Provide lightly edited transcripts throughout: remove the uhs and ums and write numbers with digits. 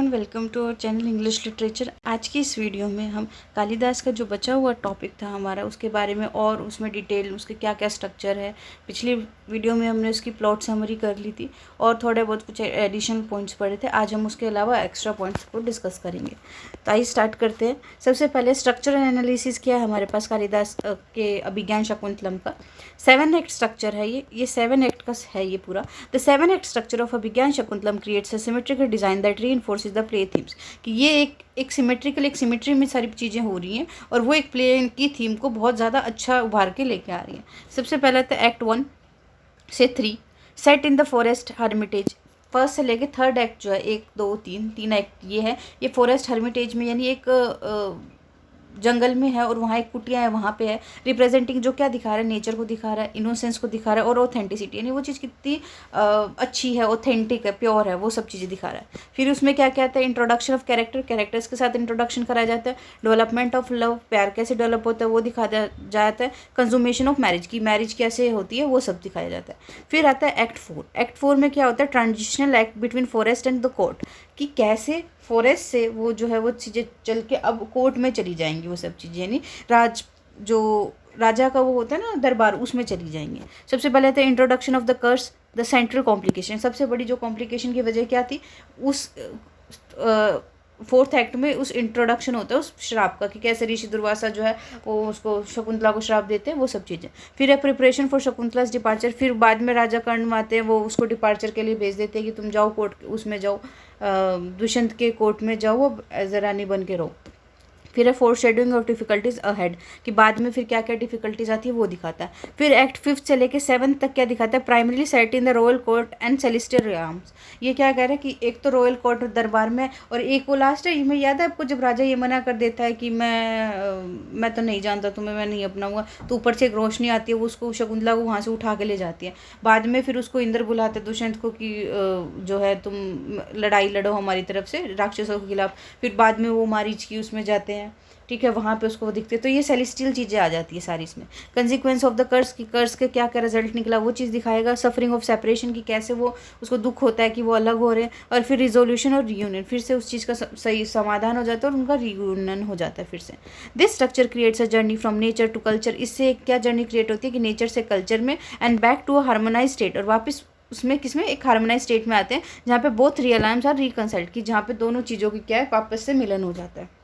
Everyone, welcome to our channel English literature. आज की इस वीडियो में हम कालिदास का जो बचा हुआ टॉपिक था हमारा, उसके बारे में और उसमें डिटेल, उसके क्या क्या स्ट्रक्चर है। पिछली वीडियो में हमने उसकी प्लॉट समरी कर ली थी और थोड़े बहुत कुछ एडिशनल पॉइंट्स पढ़े थे। आज हम उसके अलावा एक्स्ट्रा पॉइंट्स को डिस्कस करेंगे। तो आइए स्टार्ट करते हैं। सबसे पहले स्ट्रक्चर एनालिसिस किया है हमारे पास कालिदास के अभिज्ञान शकुंतलम का। 7 एक्ट स्ट्रक्चर है ये 7 एक्ट का है ये पूरा। The 7 act structure of Abhijnana Shakuntalam creates a symmetrical design that reinforces the play themes. कि ये एक सिमेट्री में सारी चीज़ें हो रही हैं और वो एक प्ले की थीम को बहुत ज़्यादा अच्छा उभार के लेके आ रही हैं। सबसे पहले तो एक्ट 1 से 3 set in the forest Hermitage. First से लेके थर्ड एक्ट जो है 1 2 3 तीन एक्ट ये है, ये फॉरेस्ट हर्मिटेज में, यानी एक जंगल में है और वहाँ एक कुटिया है, वहाँ पे है। रिप्रेजेंटिंग जो क्या दिखा रहा है, नेचर को दिखा रहा है, इनोसेंस को दिखा रहा है और ऑथेंटिसिटी, यानी वो चीज़ कितनी अच्छी है, ऑथेंटिक है, प्योर है, वो सब चीज़ें दिखा रहा है। फिर उसमें क्या क्या आता है, इंट्रोडक्शन ऑफ कैरेक्टर्स के साथ इंट्रोडक्शन कराया जाता है। डेवलपमेंट ऑफ लव, प्यार कैसे डेवलप होता है वो दिखाया जाता है। कंज्यूमेशन ऑफ मैरिज, की मैरिज कैसे होती है वो सब दिखाया जाता है। फिर आता है एक्ट 4। एक्ट 4 में क्या होता है, transitional act between forest and the court, कि कैसे फॉरेस्ट से वो जो है वो चीज़ें चल के अब कोर्ट में चली जाएंगी, वो सब चीज़ें, यानी जो राजा का वो होता है ना दरबार, उसमें चली जाएंगी। सबसे पहले था introduction of the curse, the central complication. सबसे बड़ी जो कॉम्प्लिकेशन की वजह क्या थी, उस फोर्थ एक्ट में उस इंट्रोडक्शन होता है उस श्राप का, कि कैसे ऋषि दुर्वासा जो है वो उसको शकुंतला को श्राप देते हैं, वो सब चीज़ें। फिर है प्रिपरेशन फॉर शकुंतलास डिपार्चर। फिर बाद में राजा कर्ण आते हैं, वो उसको डिपार्चर के लिए भेज देते हैं कि तुम जाओ कोर्ट उसमें जाओ, दुष्यंत के कोर्ट में जाओ, वो एज अ रानी बन के रहो। फिर है fourth scheduling of difficulties ahead, कि बाद में फिर क्या क्या डिफिकल्टीज आती है वो दिखाता है। फिर एक्ट 5 से लेके 7 तक क्या दिखाता है, primarily set in the royal court and celestial realms. ये क्या कह रहा है कि एक तो रॉयल कोर्ट दरबार में, और एक वो लास्ट है, इसमें याद है आपको जब राजा ये मना कर देता है कि मैं तो नहीं जानता तुम्हें, मैं नहीं अपनाऊंगा, तो ऊपर से एक रोशनी आती है, वो उसको शकुंतला को वहाँ से उठा के ले जाती है। बाद में फिर उसको इंद्र बुलाते दुष्यंत को कि जो है तुम लड़ाई लड़ो हमारी तरफ से राक्षसों के खिलाफ। फिर बाद में वो मारीच की उसमें जाते हैं, ठीक है, वहाँ पे उसको वो दिखते हैं। तो ये सेलेस्टियल चीज़ें आ जाती है सारी इसमें। कंसिक्वेंस ऑफ द कर्स, की कर्स के क्या क्या रिजल्ट निकला वो चीज़ दिखाएगा। सफरिंग ऑफ सेपरेशन, की कैसे वो उसको दुख होता है कि वो अलग हो रहे हैं। और फिर रिजोल्यूशन और रीयूनियन, फिर से उस चीज़ का सही समाधान हो जाता है और उनका रीयूनियन हो जाता है फिर से। This structure creates a journey from nature to culture. इससे क्या जर्नी क्रिएट होती है कि नेचर से कल्चर में and back to a harmonise state, और वापस उसमें किसमें, एक हार्मोनाइज स्टेट में आते हैं जहाँ पे बोथ रियलाइम्स आर रिकंसल्ट, की जहाँ पे दोनों चीज़ों की क्या है वापस से मिलन हो जाता है।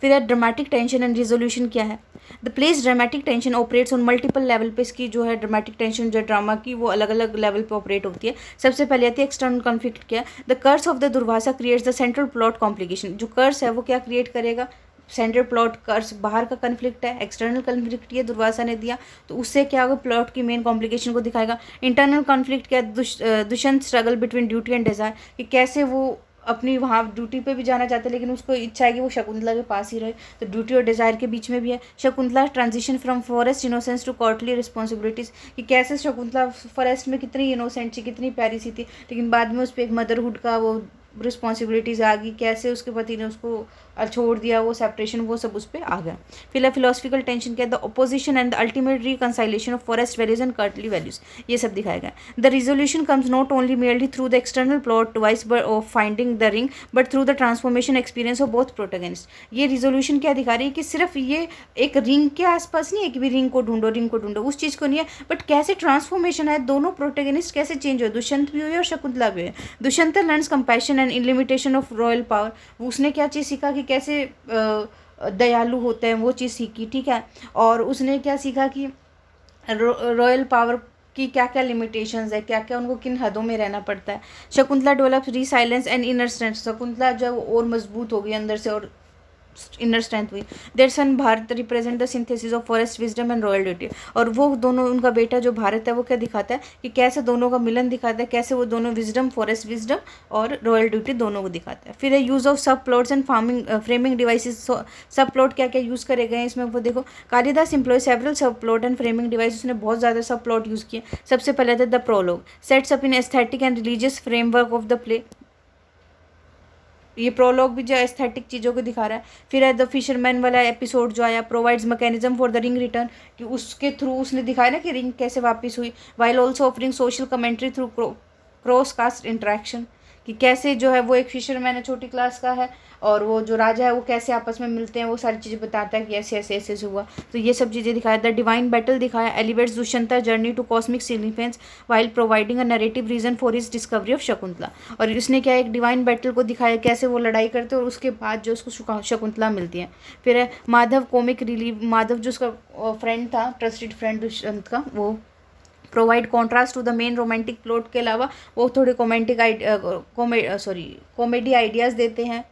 फिर है ड्रामेटिक टेंशन एंड रिजोल्यूशन क्या है। The place dramatic tension operates on multiple level पे। इसकी जो है ड्रामेटिक टेंशन जो ड्रामा की वो अलग अलग लेवल पे ऑपरेट होती है। सबसे पहले आती है एक्सटर्नल कॉन्फ्लिक्ट क्या है। The curse of the Durvasa creates the central plot complication. जो कर्स है वो क्या क्रिएट करेगा, सेंट्रल प्लॉट कर्स, बाहर का कन्फ्लिक्ट है, एक्सटर्नल कन्फ्लिक्ट ये दुर्वासा ने दिया, तो उससे क्या होगा, प्लॉट की मेन कॉम्प्लिकेशन को दिखाएगा। इंटरनल कॉन्फ्लिक्ट क्या है, Dushyant struggle between duty and desire, कि कैसे वो अपनी वहाँ ड्यूटी पे भी जाना चाहते हैं लेकिन उसको इच्छा है कि वो शकुंतला के पास ही रहे, तो ड्यूटी और डिज़ायर के बीच में भी है। Shakuntala transition from forest innocence to courtly responsibilities, कि कैसे शकुंतला फॉरेस्ट में कितनी इनोसेंट थी, कितनी प्यारी सी थी, लेकिन बाद में उस पर एक मदरहुड का वो रिस्पॉन्सिबिलिटीज़ आ गई, कैसे उसके पति ने उसको छोड़ दिया, वो सेपरेशन वो सब उस पर आ गया। फिर फिलोसफिकल टेंशन क्या है, the opposition and the ultimate reconciliation of forest values and courtly values, ये सब दिखाया गया। The resolution comes not only merely through the external plot device of finding the ring but through the transformation experience of both protagonist. ये resolution क्या दिखा रही है कि सिर्फ ये एक रिंग के आसपास नहीं है कि भी रिंग को ढूंढो उस चीज़ को नहीं है, बट कैसे ट्रांसफॉर्मेशन है, दोनों प्रोटेगनिस्ट कैसे चेंज हुए, दुष्यंत भी हुए और शकुंतला भी हुए। Dushyant learns compassion and limitation of royal power, उसने क्या चीज़ सीखा कि कैसे दयालु होते हैं, वो चीज़ सीखी, ठीक है। और उसने क्या सीखा कि रॉयल पावर की क्या क्या लिमिटेशंस है, क्या क्या उनको किन हदों में रहना पड़ता है। Shakuntala develops resilience and inner strength, Shakuntala जो और मजबूत हो गई अंदर से और इनर स्ट्रेंथ हुई। Their son Bharat represent the synthesis of forest wisdom and royal duty, और वो दोनों, उनका बेटा जो भारत है वो क्या दिखाता है कि कैसे दोनों का मिलन दिखाता है, कैसे वो दोनों विजडम, फॉरेस्ट विजडम और रॉयल ड्यूटी दोनों को दिखाता है। फिर है यूज़ ऑफ सब प्लॉट्स एंड फ्रेमिंग डिवाइसेस। सब प्लॉट क्या क्या यूज़ करे गए हैं इसमें वो देखो। कालिदास एम्प्लॉय सेवरल सब प्लॉट एंड फ्रेमिंग डिवाइस, उसने बहुत ज़्यादा सब प्लॉट यूज़ किए। सबसे पहले था the prologue, sets up in aesthetic and religious framework of the play. ये प्रोलॉग भी जो एस्थेटिक चीज़ों को दिखा रहा है। फिर है द फिशरमैन वाला एपिसोड जो आया, provides mechanism for the ring return, कि उसके थ्रू उसने दिखाया ना कि रिंग कैसे वापस हुई। While also offering social commentary through cross caste interaction, कि कैसे जो है वो एक फिशरमैन है छोटी क्लास का है, और वो जो राजा है वो कैसे आपस में मिलते हैं, वो सारी चीज़ें बताता है कि ऐसे ऐसे ऐसे से हुआ। तो ये सब चीज़ें दिखाया। द डिवाइन बैटल दिखाया, elevates Dushyanta journey to cosmic significance while providing a narrative reason for his discovery of Shakuntala. और इसने क्या एक डिवाइन बैटल को दिखाया, कैसे वो लड़ाई करते हैं और उसके बाद जो उसको शकुंतला मिलती है। फिर है माधव कॉमिक रिलीफ, माधव जो उसका फ्रेंड था, ट्रस्टेड फ्रेंड दुष्यंत का, वो provide contrast to the main romantic plot के अलावा वो थोड़े कॉमेडी आइडियाज़ देते हैं,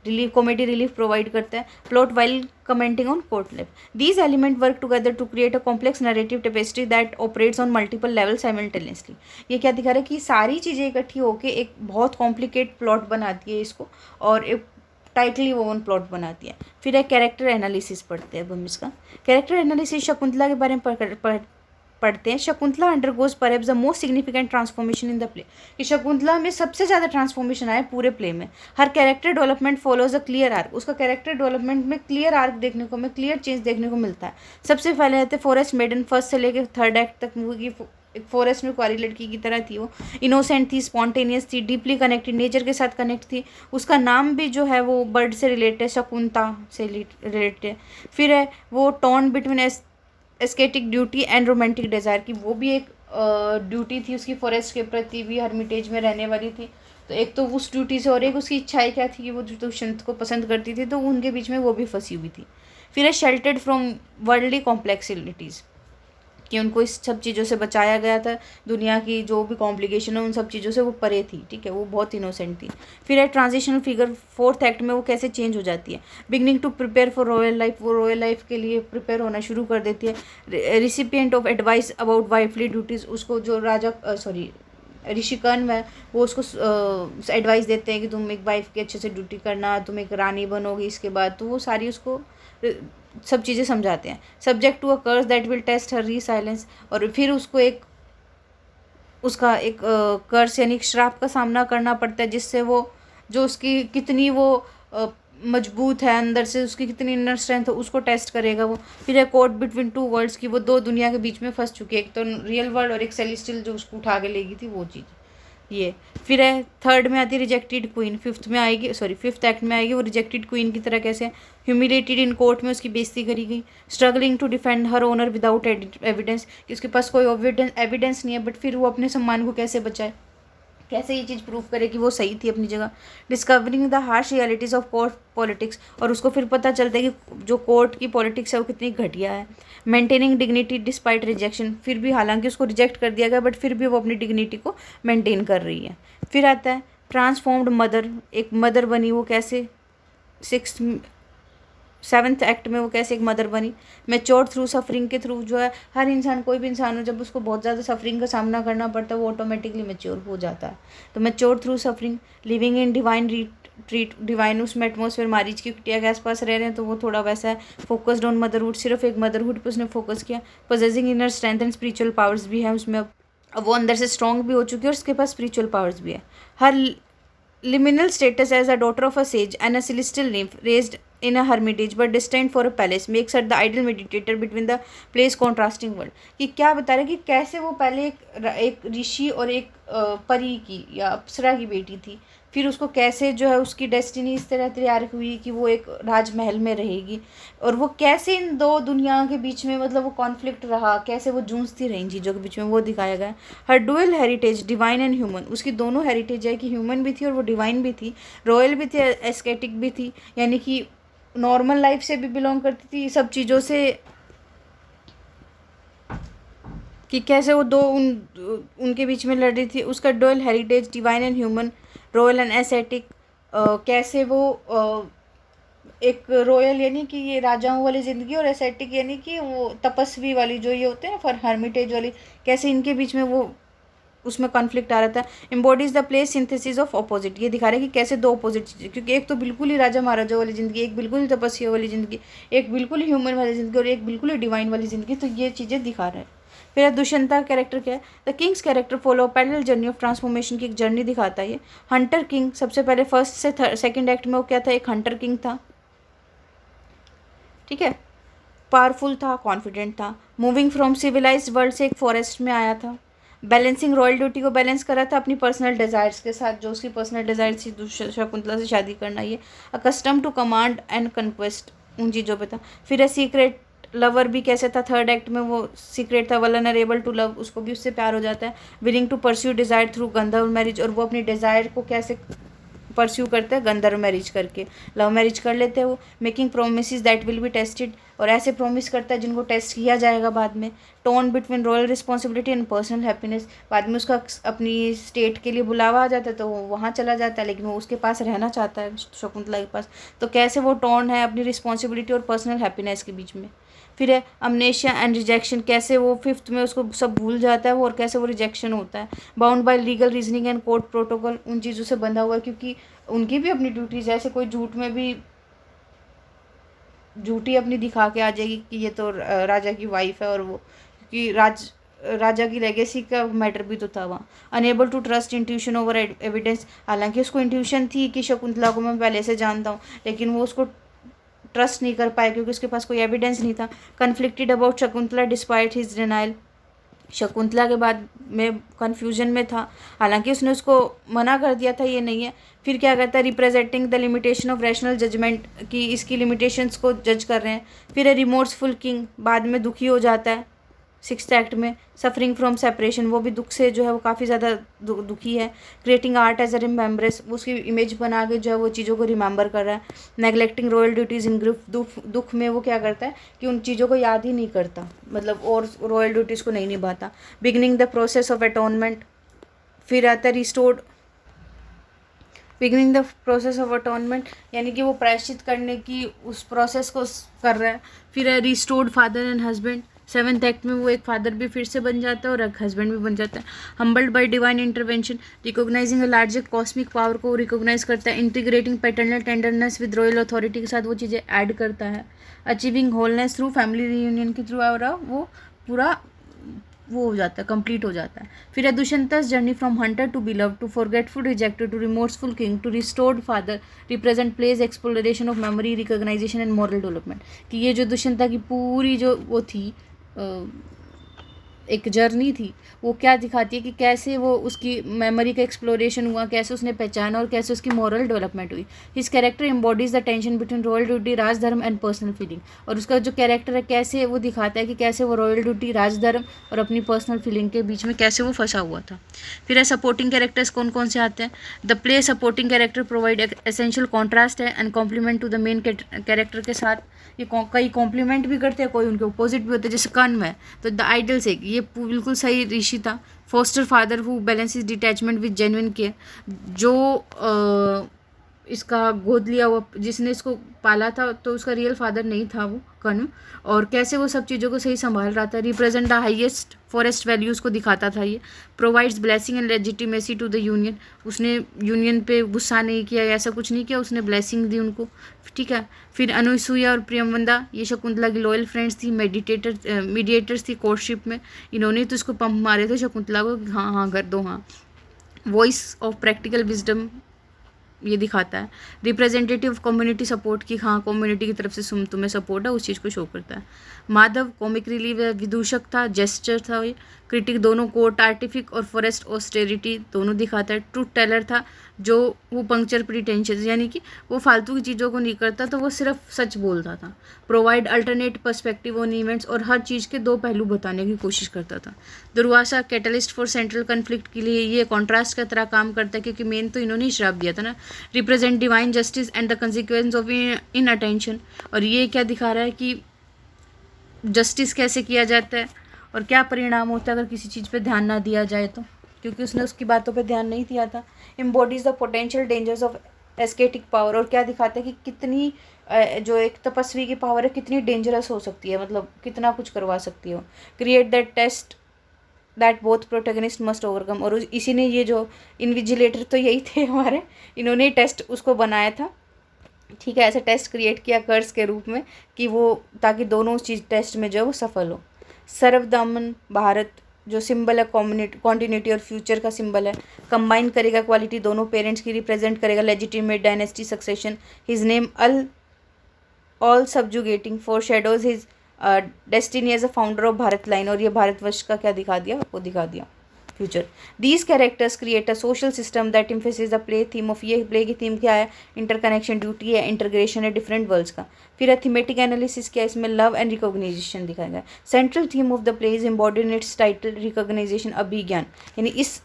रिलीफ कॉमेडी रिलीफ प्रोवाइड करते हैं। Plot while commenting on court life, these element work together to create a complex narrative tapestry that operates on multiple level simultaneously. ये क्या दिखा रहा है कि सारी चीज़ें इकट्ठी होकर एक बहुत कॉम्प्लिकेट प्लॉट बनाती है इसको, और एक टाइटली वोवन प्लॉट बनाती है। फिर एक कैरेक्टर एनालिसिस पढ़ते हैं अब हम इसका। कैरेक्टर एनालिसिस शकुंतला के बारे में पढ़ते हैं। Shakuntala undergoes perhaps the most significant transformation in the play, कि शकुंतला में सबसे ज़्यादा ट्रांसफॉर्मेशन आया पूरे प्ले में। हर character development follows a clear arc, उसका कैरेक्टर डेवलपमेंट में क्लियर आर्क देखने को, में क्लियर चेंज देखने को मिलता है। सबसे पहले रहते फॉरेस्ट मेडन, फर्स्ट से लेकर थर्ड एक्ट तक मूवी की एक फॉरेस्ट में कुआरी लड़की की तरह थी। वो इनोसेंट थी, स्पॉन्टेनियस थी, डीपली कनेक्टेड, नेचर के साथ कनेक्ट थी। उसका नाम भी जो है वो बर्ड से रिलेटेड है, शकुंता से रिलेटेड है। फिर है वो torn between ascetic duty and romantic desire, की वो भी एक ड्यूटी थी उसकी फॉरेस्ट के प्रति भी, हर्मिटेज में रहने वाली थी। तो एक तो उस ड्यूटी से, और एक उसकी इच्छाएं क्या थी कि वो दुष्यंत को पसंद करती थी, तो उनके बीच में वो भी फंसी हुई थी। फिर है शेल्टर्ड फ्रॉम वर्ल्डली कॉम्प्लेक्सिटीज़, कि उनको इस सब चीज़ों से बचाया गया था, दुनिया की जो भी कॉम्प्लिकेशन है उन सब चीज़ों से वो परे थी, ठीक है, वो बहुत इनोसेंट थी। फिर है ट्रांजिशनल फिगर, फोर्थ एक्ट में वो कैसे चेंज हो जाती है। Beginning to prepare for royal life, वो रॉयल लाइफ के लिए प्रिपेयर होना शुरू कर देती है। Recipient of advice about wifely duties, उसको जो राजा ऋषिकर्ण है वो उसको एडवाइस देते हैं कि तुम एक वाइफ की अच्छे से ड्यूटी करना, तुम एक रानी बनोगी इसके बाद, तो वो सारी उसको सब चीज़ें समझाते हैं। Subject to a curse that will test her resilience, और फिर उसको उसका एक कर्स यानी श्राप का सामना करना पड़ता है, जिससे वो जो उसकी कितनी वो मजबूत है अंदर से, उसकी कितनी इनर स्ट्रेंथ है उसको टेस्ट करेगा वो। फिर है कोर्ट बिटवीन टू वर्ल्ड्स, की वो दो दुनिया के बीच में फंस चुकी है, एक तो रियल वर्ल्ड और एक सेलेस्टियल जो उसको उठा के लेगी थी वो चीज़ ये। फिर है थर्ड में आती है रिजेक्टेड क्वीन, फिफ्थ एक्ट में आएगी वो रिजेक्टेड क्वीन की तरह कैसे ह्यूमिलेटेड इन कोर्ट में उसकी बेइज्जती करी गई। Struggling to defend her honour without evidence, कि उसके पास कोई एविडेंस नहीं है, बट फिर वो अपने सम्मान को कैसे बचाए, कैसे ये चीज़ प्रूव करे कि वो सही थी अपनी जगह। Discovering the harsh realities of court politics, और उसको फिर पता चलता है कि जो कोर्ट की पॉलिटिक्स है वो कितनी घटिया है। मेंटेनिंग डिग्निटी डिस्पाइट रिजेक्शन, फिर भी हालांकि उसको रिजेक्ट कर दिया गया बट फिर भी वो अपनी डिग्निटी को मेंटेन कर रही है। फिर आता है ट्रांसफॉर्म्ड मदर, एक मदर बनी वो कैसे, सेवन्थ एक्ट में वो कैसे एक मदर बनी। मैच्योर थ्रू सफरिंग के थ्रू, जो है हर इंसान, कोई भी इंसान हो, जब उसको बहुत ज़्यादा सफरिंग का सामना करना पड़ता है वो ऑटोमेटिकली मैच्योर हो जाता है। तो mature through suffering, living in divine treat, divine उसमें एटमोसफेयर, मारीच की कुटिया के आसपास रह रहे हैं तो वो थोड़ा वैसा है। फोकस्ड ऑन मदरहुड, सिर्फ एक मदरहुड पर उसने फोकस किया। Possessing inner strength and spiritual powers भी है उसमें, अब वो अंदर से स्ट्रॉन्ग भी हो चुकी है और उसके पास स्पिरिचुअल पावर्स भी है। हर liminal status as a daughter of a sage and a celestial nymph raised in a hermitage but destined for a palace makes her the ideal mediator between the place contrasting world। कि क्या बता रहे कि कैसे वो पहले एक ऋषि और एक परी की या अप्सरा की बेटी थी, फिर उसको कैसे जो है उसकी डेस्टिनी इस तरह तैयार हुई कि वो एक राजमहल में रहेगी, और वो कैसे इन दो दुनियाओं के बीच में मतलब वो कॉन्फ्लिक्ट रहा, कैसे वो जूझती रही इन चीज़ों के बीच में, वो दिखाया गया। Her dual heritage divine and human, उसकी दोनों हेरिटेज है कि ह्यूमन भी थी और वो डिवाइन भी थी, रॉयल भी थी, एस्केटिक भी थी, यानी कि नॉर्मल लाइफ से भी बिलोंग करती थी, सब चीज़ों से, कि कैसे वो दो उनके बीच में लड़ रही थी। उसका dual heritage divine and human, royal and ascetic, कैसे वो एक रॉयल यानी कि ये राजाओं वाली ज़िंदगी, और एसेटिक यानी कि वो तपस्वी वाली जो ये होते हैं ना, फॉर हर्मिटेज वाली, कैसे इनके बीच में वो उसमें कॉन्फ्लिक्ट आ रहा था। Embodies the place synthesis of opposite, ये दिखा रहा है कि कैसे दो अपोजिट चीज़ें, क्योंकि एक तो बिल्कुल ही राजा महाराजा वाली ज़िंदगी, एक बिल्कुल ही तपस्या वाली ज़िंदगी, एक बिल्कुल ही ह्यूमन वाली ज़िंदगी और एक बिल्कुल ही डिवाइन वाली ज़िंदगी, तो ये चीज़ें दिखा रहा है। फिर दुष्यंता कैरेक्टर क्या है, the Kings character follow parallel journey of transformation की एक जर्नी दिखाता है ये। हंटर किंग, सबसे पहले फर्स्ट से सेकंड एक्ट में वो क्या था, एक हंटर किंग था, ठीक है, पावरफुल था, कॉन्फिडेंट था, मूविंग फ्रॉम सिविलाइज्ड वर्ल्ड से एक फॉरेस्ट में आया था, बैलेंसिंग रॉयल ड्यूटी को बैलेंस करा था अपनी पर्सनल डिज़ायर्स के साथ, जो उसकी पर्सनल डिज़ायर थी शकुंतला से शादी करना। ये accustom to command and conquest, उन चीज़ों पे था। फिर सीक्रेट लवर भी कैसे था, थर्ड एक्ट में वो सीक्रेट था, वल्नरेबल टू लव, उसको भी उससे प्यार हो जाता है। Willing to pursue desire through Gandharva marriage, और वो अपनी डिज़ायर को कैसे परस्यू करते हैं, गंधर्व मैरिज करके, लव मैरिज कर लेते हैं वो। Making promise that will be tested, और ऐसे प्रोमिस करता है जिनको टेस्ट किया जाएगा बाद में। Tone between royal responsibility and personal happiness, बाद में उसका अपनी स्टेट के लिए बुलावा आ जाता है तो वो वहाँ चला जाता है, लेकिन वो उसके पास रहना चाहता है शकुंतला के पास। तो कैसे वो टोन है अपनी रिस्पॉन्सिबिलिटी और पर्सनल हैप्पीनेस के बीच में। फिर है अमनेशिया एंड रिजेक्शन, कैसे वो फिफ्थ में उसको सब भूल जाता है वो, और कैसे वो रिजेक्शन होता है। Bound by legal reasoning and court protocol, उन चीज़ों से बंधा हुआ है क्योंकि उनकी भी अपनी ड्यूटीज, जैसे कोई झूठ में भी झूठी अपनी दिखा के आ जाएगी कि ये तो राजा की वाइफ है, और वो क्योंकि राजा की लेगेसी का मैटर भी तो था वहाँ। Unable to trust intuition over evidence, हालांकि उसको इंट्यूशन थी कि शकुंतला को मैं पहले से जानता हूँ, लेकिन वो उसको ट्रस्ट नहीं कर पाया क्योंकि उसके पास कोई एविडेंस नहीं था। Conflicted about Shakuntala despite his denial, Shakuntala के बाद में कन्फ्यूजन में था, हालांकि उसने उसको मना कर दिया था ये नहीं है। फिर क्या करता है, representing the limitation of rational judgement, कि इसकी लिमिटेशंस को जज कर रहे हैं। फिर है रिमोर्सफुल किंग, बाद में दुखी हो जाता है सिक्स्थ एक्ट में। सफरिंग फ्रॉम सेपरेशन, वो भी दुख से जो है वो काफ़ी ज़्यादा दुखी है। Creating art as a remembrance, वो उसकी इमेज बना के जो है वो चीज़ों को रिमेंबर कर रहा है। नेगलेक्टिंग रॉयल ड्यूटीज़ इन ग्रिफ, दुख में वो क्या करता है कि उन चीज़ों को याद ही नहीं करता, मतलब और रॉयल ड्यूटीज़ को नहीं निभाता। Beginning the process of atonement, फिर आता है restored, beginning the process of atonement यानी कि वो प्रायश्चित करने की उस प्रोसेस को कर रहा है। फिर है restored father and husband, seventh act में वो एक फादर भी फिर से बन जाता है और एक हस्बैंड भी बन जाता है। Humbled bye divine intervention, recognising a larger cosmic power को रिकॉग्नाइज करता है। Integrating paternal tenderness with royal authority के साथ वो चीज़ें ऐड करता है। Achieving wholeness through family reunion के थ्रू और वो पूरा वो हो जाता है, कंप्लीट हो जाता है। फिर है Dushyanta's journey from hunter to beloved to forgetful rejected to remorseful king to restored father, represent play's exploration of memory recognition and moral development, कि ये जो दुष्यंता की पूरी जो वो थी एक जर्नी थी, वो क्या दिखाती है कि कैसे वो उसकी मेमोरी का एक्सप्लोरेशन हुआ, कैसे उसने पहचाना और कैसे उसकी मॉरल डेवलपमेंट हुई। His character embodies the tension between royal duty, rajdharma and personal feeling, और उसका जो कैरेक्टर है कैसे वो दिखाता है कि कैसे वो रॉयल ड्यूटी, राजधर्म और अपनी पर्सनल फीलिंग के बीच में कैसे वो फंसा हुआ था। फिर है सपोर्टिंग कैरेक्टर्स कौन कौन से आते हैं। The play supporting character provide essential contrast है and complement to the main character के साथ। ये कई कॉम्प्लीमेंट भी करते हैं, कोई उनके अपोजिट भी होते हैं, जैसे कर्ण में तो द आइडल से ये बिल्कुल सही ऋषि था। Foster father who balances detachment with genuine care, जो इसका गोद लिया हुआ जिसने इसको पाला था तो उसका रियल फादर नहीं था वो कर्ण, और कैसे वो सब चीज़ों को सही संभाल रहा था। Represent the highest forest values को दिखाता था ये। Provides blessing and legitimacy to the union, उसने यूनियन पे गुस्सा नहीं किया, ऐसा कुछ नहीं किया, उसने ब्लेसिंग दी उनको, ठीक है। फिर अनुसूया और प्रियमवंदा, ये शकुंतला की लॉयल फ्रेंड्स थी, मीडिएटर्स थी कोर्टशिप में, इन्होंने तो इसको पंप मारे थे शकुंतला को, हाँ हाँ कर दो हाँ। वॉइस ऑफ प्रैक्टिकल विजडम ये दिखाता है। रिप्रेजेंटेटिव कम्युनिटी सपोर्ट की, हाँ कम्युनिटी की तरफ से तुम्हें सपोर्ट है, उस चीज़ को शो करता है। माधव कॉमिक रिलीव विदूषक था, जेस्चर था ये। क्रिटिक दोनों कोर्ट आर्टिफिक और फॉरेस्ट ऑस्टेरिटी दोनों दिखाता है। ट्रूथ टेलर था, जो वो पंक्चर प्रिटेंशियस यानी कि वो फालतू की चीज़ों को नहीं करता तो वो सिर्फ सच बोलता था। Provide alternate perspective on events, और हर चीज़ के दो पहलू बताने की कोशिश करता था। Durvasa catalyst for central conflict के लिए ये कॉन्ट्रास्ट की तरह काम करता है, क्योंकि मेन तो इन्होंने ही श्राप दिया था ना। Represent divine justice and the consequence of in attention, और ये क्या दिखा रहा है कि जस्टिस कैसे किया जाता है और क्या परिणाम होता है अगर किसी चीज़ पे ध्यान ना दिया जाए तो, क्योंकि उसने उसकी बातों पे ध्यान नहीं दिया था। Embodies the potential dangers of ascetic power, और क्या दिखाता है कि कितनी जो एक तपस्वी की पावर है कितनी डेंजरस हो सकती है, मतलब कितना कुछ करवा सकती है। Create that test that both protagonist must overcome, और इसी ने ये जो इन्विजिलेटर तो यही थे हमारे, इन्होंने टेस्ट उसको बनाया था, ठीक है। ऐसा टेस्ट क्रिएट किया कर्स के रूप में कि वो ताकि दोनों चीज़ टेस्ट में जो है वो सफल हो। सर्वदमन भारत जो सिंबल है कॉन्टिन्यूटी और फ्यूचर का सिंबल है, कंबाइन करेगा क्वालिटी दोनों पेरेंट्स की, रिप्रेजेंट करेगा legitimate dynasty succession. His name all subjugating foreshadows his destiny as a founder of Bharat line, और ये भारतवर्ष का क्या दिखा दिया वो दिखा दिया। Future. These characters create a social system that emphasis the play theme of, ये प्ले की थीम क्या है, इंटरकनेक्शन, ड्यूटी है, इंटरग्रेशन है डिफरेंट वर्ल्ड्स का। फिर थीमेटिक एनालिसिस क्या है, इसमें लव एंड रिकॉग्नाइजेशन दिखाया गया। Central theme of the play is embodied in its title recognition, Abhijnana, यानी इस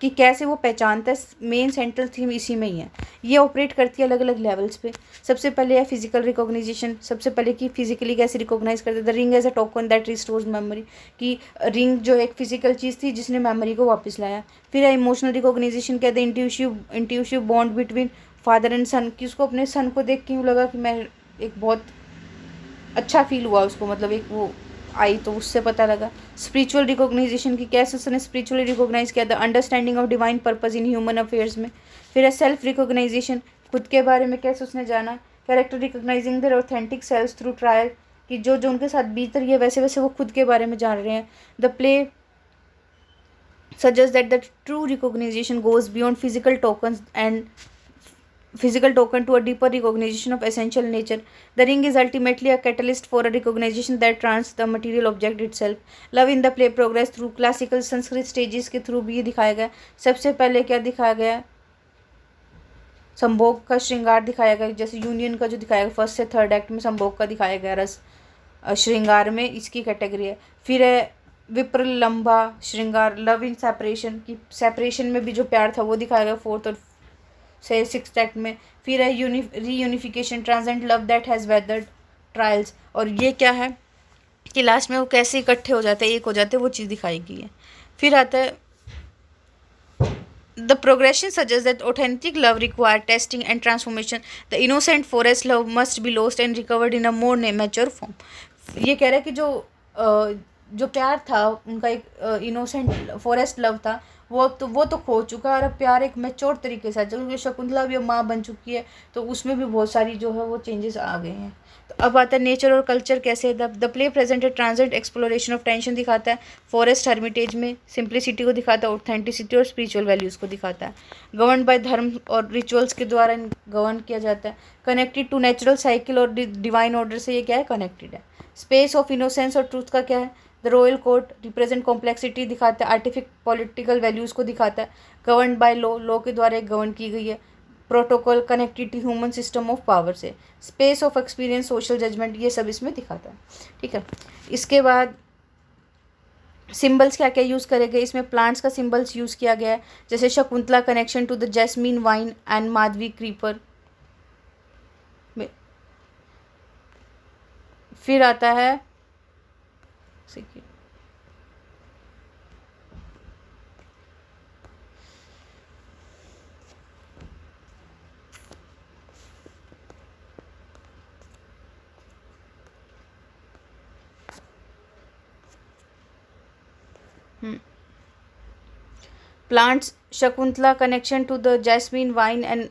कि कैसे वो पहचानता है, मेन सेंट्रल थीम इसी में ही है। ये ऑपरेट करती है अलग अलग लेवल्स पे। सबसे पहले है फिजिकल रिकॉग्निशन, सबसे पहले कि फिजिकली कैसे रिकॉग्नाइज करते, the ring as a token that restores memory, कि रिंग जो एक फिजिकल चीज़ थी जिसने मेमोरी को वापस लाया। फिर है इमोशनल रिकॉग्निशन, कहते हैं इंट्यूशिव बॉन्ड बिटवीन फादर एंड सन, कि उसको अपने सन को देख के यूँ लगा कि मैं एक बहुत अच्छा फील हुआ उसको, मतलब एक वो आई तो उससे पता लगा। स्पिरिचुअल रिकॉग्नाइजेशन की कैसे उसने स्पिरिचुअली रिकॉग्नाइज किया, the understanding of divine purpose in human affairs में। फिर है सेल्फ रिकॉग्नाइजेशन, खुद के बारे में कैसे उसने जाना। Character recognising their authentic selves through trial, कि जो जो उनके साथ बीत रही है वैसे वैसे वो खुद के बारे में जान रहे हैं। The play suggests that the true recognition goes beyond physical token to a deeper recognition of essential nature. The ring is ultimately a catalyst for a recognition that trans the material object itself. Love in the play progress through classical Sanskrit stages के through भी ये दिखाया गया। सबसे पहले क्या दिखाया गया, संभोग का श्रृंगार दिखाया गया, जैसे यूनियन का जो दिखाया गया फर्स्ट से थर्ड एक्ट में संभोग का दिखाया गया रस, श्रृंगार में इसकी कैटेगरी है। फिर है विप्रलंबा श्रृंगार, लव इन सेपरेशन, की सेपरेशन में भी जो प्यार था वो दिखाया गया फोर्थ और से सिक्स्थ एक्ट में। फिर है reunification, transcend love that has weathered trials, और ये क्या है कि लास्ट में वो कैसे इकट्ठे हो जाते हैं, एक हो जाते हैं, वो चीज़ दिखाई गई है। फिर आता है The progression suggests that authentic love requires testing and transformation. The innocent forest love must be lost and recovered in a more mature form. ये कह रहा है कि जो प्यार था उनका, एक इनोसेंट फॉरेस्ट लव था, वो तो खो चुका है, और अब प्यार एक मैच्योर तरीके से, क्योंकि शकुंतला भी अब माँ बन चुकी है तो उसमें भी बहुत सारी जो है वो चेंजेस आ गए हैं। तो अब आता है नेचर और कल्चर कैसे। The play presented ट्रांजेंट exploration of tension दिखाता है, फॉरेस्ट हर्मिटेज में सिंप्लिसिटी को दिखाता है, ऑथेंटिसिटी और स्पिरिचुअल वैल्यूज़ को दिखाता है। गवर्न बाय धर्म और रिचुअल्स के द्वारा गवर्न किया जाता है। कनेक्टेड टू नेचुरल साइकिल और डिवाइन ऑर्डर से ये क्या है, कनेक्टेड है। स्पेस ऑफ इनोसेंस और ट्रूथ का क्या है, the royal court represent complexity दिखाता है, आर्टिफिक पॉलिटिकल वैल्यूज़ को दिखाता है। गवर्न बाय लॉ के द्वारा एक गवर्न की गई है। Protocol connected to human system of power से। Space of experience, social judgement, ये सब इसमें दिखाता है। ठीक है, इसके बाद सिंबल्स क्या क्या यूज़ करे गए, इसमें प्लांट्स का सिंबल्स यूज़ किया गया है, जैसे Shakuntala connection to the jasmine vine and Madhavi creeper. फिर आता है plants, Shakuntala connection to the jasmine vine and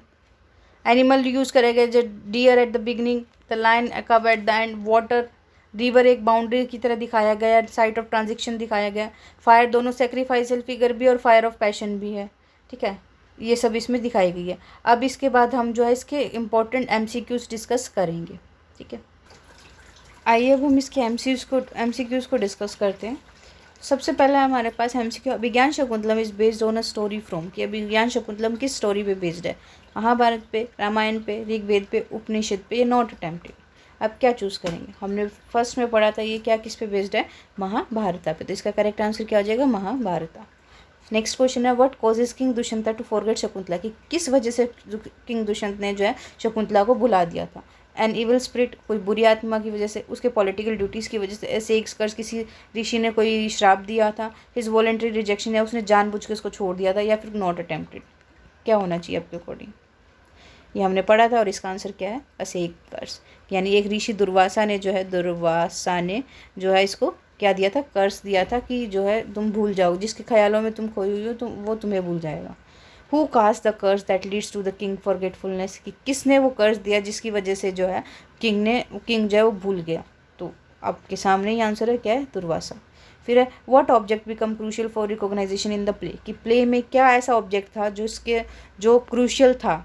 animal use करेंगे, जो deer at the beginning, the lion cub at the end, water, river एक बाउंड्री की तरह दिखाया गया, साइट ऑफ ट्रांजिशन दिखाया गया। फायर दोनों सेक्रीफाइसल फिगर भी और फायर ऑफ पैशन भी है। ठीक है, ये सब इसमें दिखाई गई है। अब इसके बाद हम जो है इसके इम्पोर्टेंट MCQs डिस्कस करेंगे। ठीक है, आइए अब हम इसके MCQs को डिस्कस करते हैं। सबसे पहले हमारे पास MCQ, Abhijnana Shakuntalam is based on a story from, कि अभिज्ञान शकुंतलम किस स्टोरी पे बेस्ड है, महाभारत पे, रामायण पे, ऋग्वेद पे, उपनिषद पे, ये नॉट अटेम्प्टेड। अब क्या चूज़ करेंगे, हमने फर्स्ट में पढ़ा था ये क्या किस पे बेस्ड है, महाभारत पे, तो इसका करेक्ट आंसर क्या हो जाएगा, महाभारत। नेक्स्ट क्वेश्चन है, what causes king Dushyanta to forget Shakuntala, कि किस वजह से किंग दुष्यंत ने जो है शकुंतला को भुला दिया था। एन इवल स्पिरिट, कोई बुरी आत्मा की वजह से, उसके पॉलिटिकल ड्यूटीज़ की वजह से, ऐसे एक कर्ज, किसी ऋषि ने कोई श्राप दिया था, हिज वॉलेंट्री रिजेक्शन, या उसने जानबूझ के उसको छोड़ दिया था, या फिर नॉट अटेम्प्टेड। क्या होना चाहिए आपके अकॉर्डिंग, ये हमने पढ़ा था, और इसका आंसर क्या है, असेक कर्ज, यानी एक ऋषि दुर्वासा ने जो है इसको क्या दिया था, कर्ज दिया था कि जो है तुम भूल जाओ, जिसके ख्यालों में तुम खोई हुई हो वो तुम्हें भूल जाएगा। Who cast the curse that leads to the king forgetfulness, कि किसने वो कर्ज दिया जिसकी वजह से जो है किंग जो है वो भूल गया। तो आपके सामने ही आंसर है, क्या है, दुर्वासा। फिर है, what object become crucial for recognisation in the play, कि प्ले में क्या ऐसा ऑब्जेक्ट था जो क्रूशियल था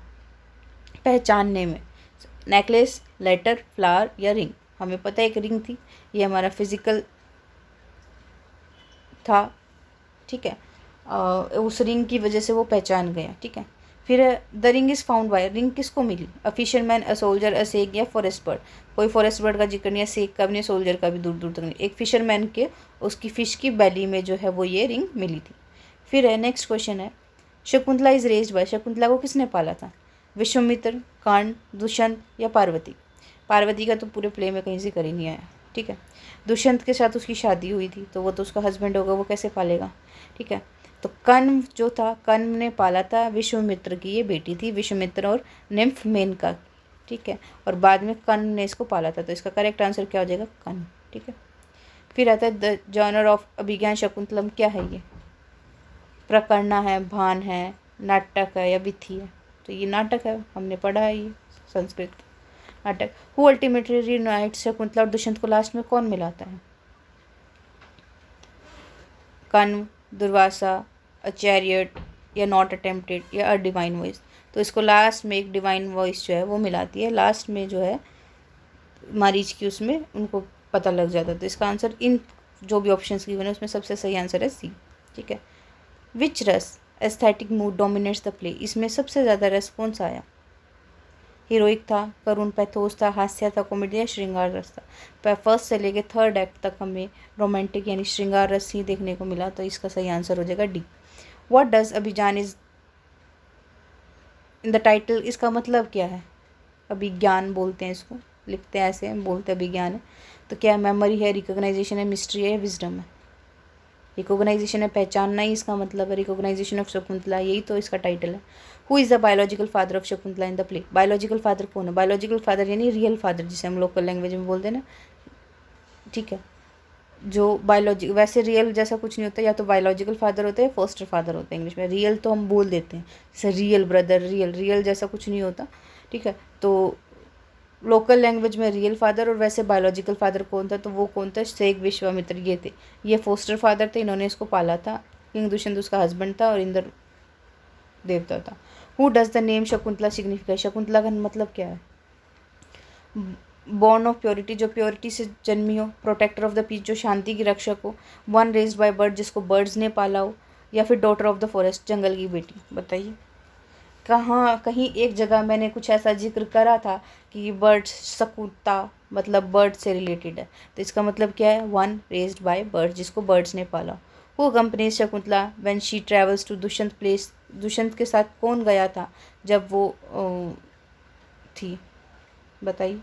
पहचानने में, नेकलेस, लेटर, फ्लावर या रिंग। हमें पता है एक रिंग थी, ये हमारा फिजिकल था। ठीक है, उस रिंग की वजह से वो पहचान गया, ठीक है। फिर the ring is found by, ring किसको मिली? अ फिशरमैन, अ सोल्जर, अ सेक या फॉरेस्ट बर्ड। कोई फॉरेस्ट बर्ड का जिक्र नहीं है, सेक का भी नहीं, सोल्जर का भी दूर दूर तक नहीं। एक फिशरमैन के उसकी फ़िश की बैली में जो है वो ये रिंग मिली थी। फिर है नेक्स्ट क्वेश्चन है, Shakuntala is raised bye, Shakuntala को किसने पाला था? विश्वामित्र, कर्ण, दुष्यंत या पार्वती। पार्वती का तो पूरे प्ले में कहीं जिक्र ही नहीं आया, ठीक है। दुष्यंत के साथ उसकी शादी हुई थी तो वो तो उसका हस्बैंड होगा, वो कैसे पालेगा, ठीक है। तो कर्ण जो था, कर्ण ने पाला था विश्वामित्र की ये बेटी थी, विश्वामित्र और निम्फ मेनका, ठीक है। और बाद में कर्ण ने इसको पाला था, तो इसका करेक्ट आंसर क्या हो जाएगा? कर्ण, ठीक है। फिर आता है द जॉनर ऑफ अभिज्ञान शाकुंतलम, क्या है ये? प्रकरणा है, भान है, नाटक है या विथि है? तो ये नाटक है, हमने पढ़ा है ये संस्कृत नाटक। हु अल्टीमेटली रीयूनाइट्स शकुंतला और दुष्यंत को लास्ट में कौन मिलाता है? कर्ण, दुर्वासा, अ चैरियट या नॉट अटेम्प्टेड या अ डिवाइन वॉइस। तो इसको लास्ट में एक डिवाइन वॉइस जो है वो मिलाती है, लास्ट में जो है मारीच की उसमें उनको पता लग जाता है। तो इसका आंसर इन जो भी ऑप्शंस गिवन है उसमें सबसे सही आंसर है सी, ठीक है। विच रस aesthetic mood dominates the play, इसमें सबसे ज़्यादा रस कौन सा आया? हीरोइक था, करुण पैथोस था, हास्य था, कॉमेडी या श्रृंगार रस था। फर्स्ट से लेके थर्ड एक्ट तक हमें रोमांटिक यानी श्रृंगार रस ही देखने को मिला, तो इसका सही आंसर हो जाएगा D. What does Abhijnan is in the title, इसका मतलब क्या है? अभिज्ञान बोलते हैं इसको, लिखते हैं ऐसे, बोलते हैं अभिज्ञान है। तो क्या मेमोरी है, रिकॉग्नाइजेशन है, मिस्ट्री है, विजडम है? रिकॉग्नाइजेशन है, पहचानना ही इसका मतलब है, रिकॉग्नाइजेशन ऑफ शकुंतला, यही तो इसका टाइटल है। Who is the biological father of Shakuntala in the play, biological father कौन है? बायोलॉजिकल फादर यानी रियल फादर, जिसे हम लोकल लैंग्वेज में बोलते हैं ना, ठीक है। जो बायोलॉजी वैसे रियल जैसा कुछ नहीं होता, या तो बायोलॉजिकल फादर होता है या फोस्टर फादर होता है, इंग्लिश में रियल तो हम बोल देते हैं, जैसे रियल ब्रदर, रियल जैसा कुछ नहीं होता, ठीक है। तो लोकल लैंग्वेज में रियल फादर, और वैसे बायोलॉजिकल फादर कौन था? तो वो कौन था? शेख विश्वामित्र, ये थे, ये फोस्टर फादर थे, इन्होंने इसको पाला था। किंग दुष्यंत उसका हस्बैंड था और इंद्र देवता था। Who does the name Shakuntala signify, Shakuntala का मतलब क्या है? बॉर्न ऑफ प्योरिटी, जो प्योरिटी से जन्मी हो, प्रोटेक्टर ऑफ द पीस, जो शांति की रक्षक हो, वन रेज्ड बाय बर्ड, जिसको बर्ड्स ने पाला हो, या फिर डॉटर ऑफ द फॉरेस्ट, जंगल की बेटी। बताइए, कहाँ कहीं एक जगह मैंने कुछ ऐसा जिक्र करा था कि बर्ड्स, शकुंतला मतलब बर्ड से रिलेटेड है, तो इसका मतलब क्या है? वन रेज्ड बाय बर्ड, जिसको बर्ड्स ने पाला। Who accompanies Shakuntala when she travels to Dushyant place, Dushyant के साथ कौन गया था जब वो थी? बताइए।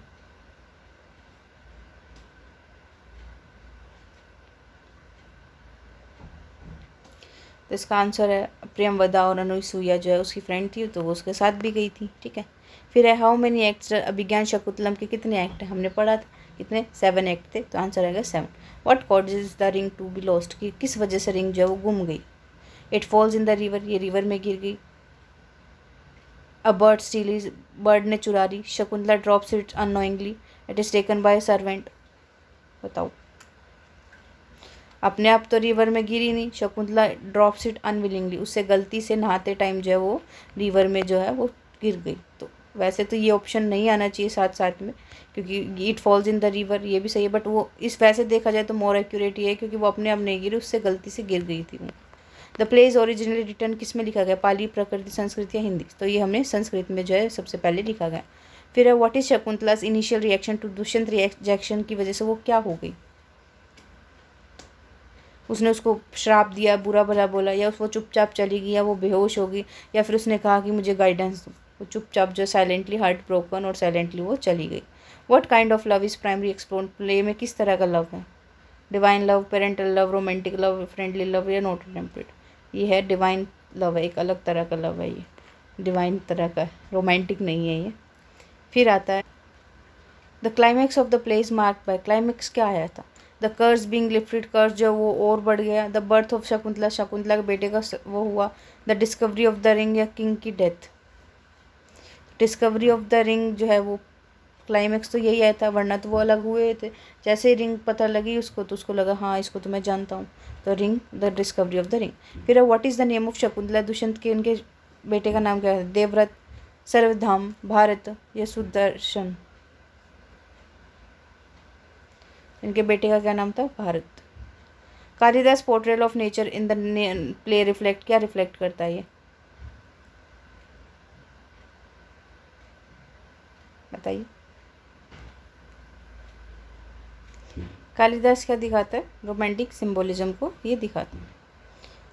तो इसका आंसर है प्रियमवदा, और अनुसुईया जो है उसकी फ्रेंड थी, तो वो उसके साथ भी गई थी, ठीक है। फिर है हाउ मेनी एक्ट्स, अभिज्ञान शकुंतलम के कितने एक्ट हैं? हमने पढ़ा था कितने, 7 एक्ट थे, तो आंसर आएगा 7। What causes the ring to be lost, की किस वजह से रिंग जो है वो गुम गई? It falls in the river, ये रिवर में गिर गई। अ बर्ड स्टील, बर्ड ने चुरा ली। Shakuntala drops it unknowingly, it is taken by servant. बताओ, अपने आप तो रिवर में गिरी नहीं, शकुंतला ड्रॉप्स इट अनविलिंगली, उससे गलती से नहाते टाइम जो है वो रिवर में जो है वो गिर गई। तो वैसे तो ये ऑप्शन नहीं आना चाहिए साथ साथ में, क्योंकि it falls in the river ये भी सही है, बट वो इस वैसे देखा जाए तो मोर एक्यूरेट ये है, क्योंकि वो अपने आप नहीं गिरी, उससे गलती से गिर गई थी वो। The play is originally return किस में लिखा गया? पाली, प्रकृति, संस्कृत या हिंदी? तो ये हमने संस्कृत में जो है सबसे पहले लिखा गया। फिर है what is Shakuntala's initial reaction to Dushyant reaction की वजह से वो क्या हो गई? उसने उसको श्राप दिया, बुरा भला बोला, या वो चुपचाप चली गई, या वो बेहोश हो गई, या फिर उसने कहा कि मुझे गाइडेंस दो? वो चुपचाप जो साइलेंटली, हार्ट ब्रोकन और साइलेंटली वो चली गई। What kind of love is primary explore, play में किस तरह का लव है? Divine love, parental love, romantic love, friendly love या नॉट अटेम्प्टेड? ये है डिवाइन लव है, एक अलग तरह का लव है ये, डिवाइन तरह का, रोमांटिक नहीं है ये। फिर आता है the climax of the play is mark bye, climax क्या आया था? द कर्स बींग लिफ्टेड, कर्स जो वो और बढ़ गया। The birth of Shakuntala, Shakuntala के बेटे का वो हुआ। The discovery of the ring या किंग की death. Discovery of the ring जो है वो क्लाइमैक्स तो यही आया था, वरना तो वो अलग हुए थे। जैसे ही रिंग पता लगी उसको, तो उसको लगा हाँ इसको तो मैं जानता हूँ, तो ring, the discovery of the ring. फिर what is the name of Shakuntala, Dushyant के उनके बेटे का नाम क्या है? देवव्रत, सर्वधाम, भारत या सुदर्शन? इनके बेटे का क्या नाम था? Bharat. Kalidas portrayal of nature in the play reflect, क्या रिफ्लेक्ट करता है ये बताइए। कालिदास क्या दिखाता है, रोमांटिक सिंबोलिज्म को ये दिखाता है।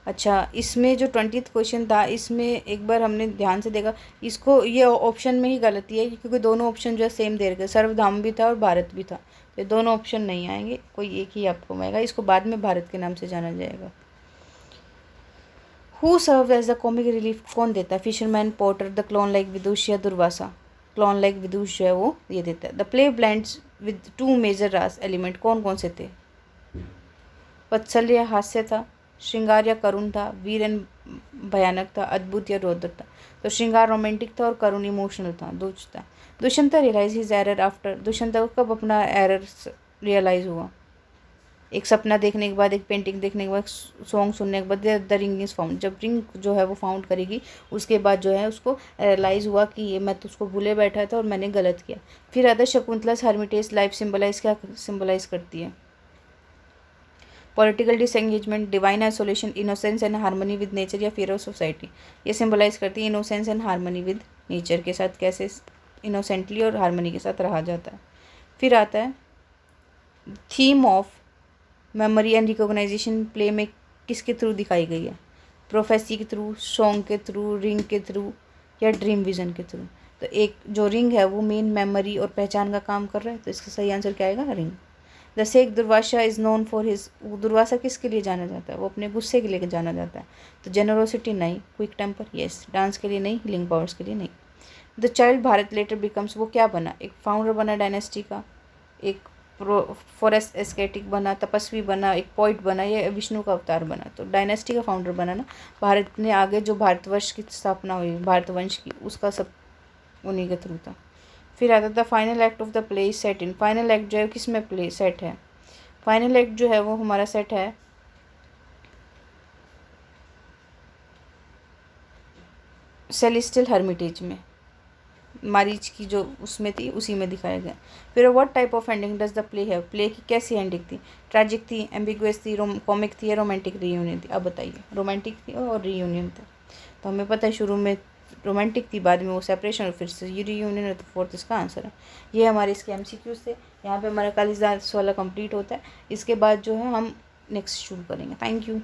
अच्छा, इसमें जो 20th क्वेश्चन था, इसमें एक बार हमने ध्यान से देखा, इसको ये ऑप्शन में ही गलती है क्योंकि दोनों ऑप्शन जो है सेम दे रखे, सर्वधाम भी था और भारत भी था, तो दोनों ऑप्शन नहीं आएंगे, कोई एक ही आपको आएगा। इसको बाद में भारत के नाम से जाना जाएगा। Who serve as the comic relief, कौन देता है, fisherman, porter, the clown like Vidush या दुर्वासा। क्लोन लाइक विदुष जो है वो ये देता है। The play blends with 2 major rasa element, कौन कौन से थे, वात्सल्य हास्य था, श्रृंगार या करुण था, वीर एंड भयानक था, अद्भुत या रौद्र था। तो श्रृंगार रोमांटिक था और करुण इमोशनल था, दूज था। Dushyant realise his error after, Dushyant को कब अपना एरर रियलाइज हुआ, एक सपना देखने के बाद, एक पेंटिंग देखने के बाद, सॉन्ग सुनने के बाद, द रिंग इज़ फाउंड, जब रिंग जो है वो फाउंड करेगी उसके बाद जो है उसको रियलाइज़ हुआ कि ये मैं तो उसको भूले बैठा था और मैंने गलत किया। फिर अदर शकुंतलास हर्मिटेज लाइफ सिंबलाइज, क्या सिंबलाइज करती है, political disengagement, divine isolation, innocence and harmony with nature या फियर ऑफ सोसाइटी। ये सिंबलाइज करती है innocence and harmony with nature के साथ, कैसे इनोसेंटली और हार्मनी के साथ रहा जाता है। फिर आता है theme of memory and recognisation play में किसके थ्रू दिखाई गई है, प्रोफेसी के थ्रू, सॉन्ग के थ्रू, रिंग के थ्रू या ड्रीम विजन के थ्रू। तो एक जो रिंग है वो मेन मेमोरी और पहचान का काम कर रहा है, तो इसका सही आंसर क्या आएगा, ring. The sake Durvasa is known for his, Durvasa किसके लिए जाना जाता है, वो अपने गुस्से के लिए जाना जाता है। तो जेनरोसिटी नहीं, क्विक टेम्पर यस, डांस के लिए नहीं, हीलिंग पावर्स के लिए नहीं। The child Bharat later becomes, वो क्या बना, एक फाउंडर बना डायनेस्टी का, एक फॉरेस्ट एस्केटिक बना, तपस्वी बना, एक पॉइट बना, या विष्णु का अवतार बना। तो डायनेस्टी का फाउंडर बना ना, भारत ने आगे जो भारतवर्ष की स्थापना हुई, भारतवंश की, उसका सब उन्हीं के थ्रू था। फिर आता था final act of the play set in, final act जो है किस में प्ले सेट है, फाइनल एक्ट जो है वो हमारा सेट है सेलेस्टियल हर्मिटेज में, मारीच की जो उसमें थी उसी में दिखाया गया। फिर what type of ending does the play है, प्ले की कैसी एंडिंग थी, ट्रैजिक थी, एम्बिगुअस थी, कॉमिक थी या रोमांटिक रीयूनियन थी। अब बताइए, रोमांटिक थी और रीयूनियन था। तो हमें पता है शुरू में रोमांटिक थी, बाद में वो सेपरेशन और फिर से ये रीयूनियन है, तो 4th इसका आंसर है। ये हमारे इसके MCQs थे। यहाँ पे हमारा कालिदास वाला कंप्लीट होता है। इसके बाद जो है हम नेक्स्ट शुरू करेंगे। Thank you.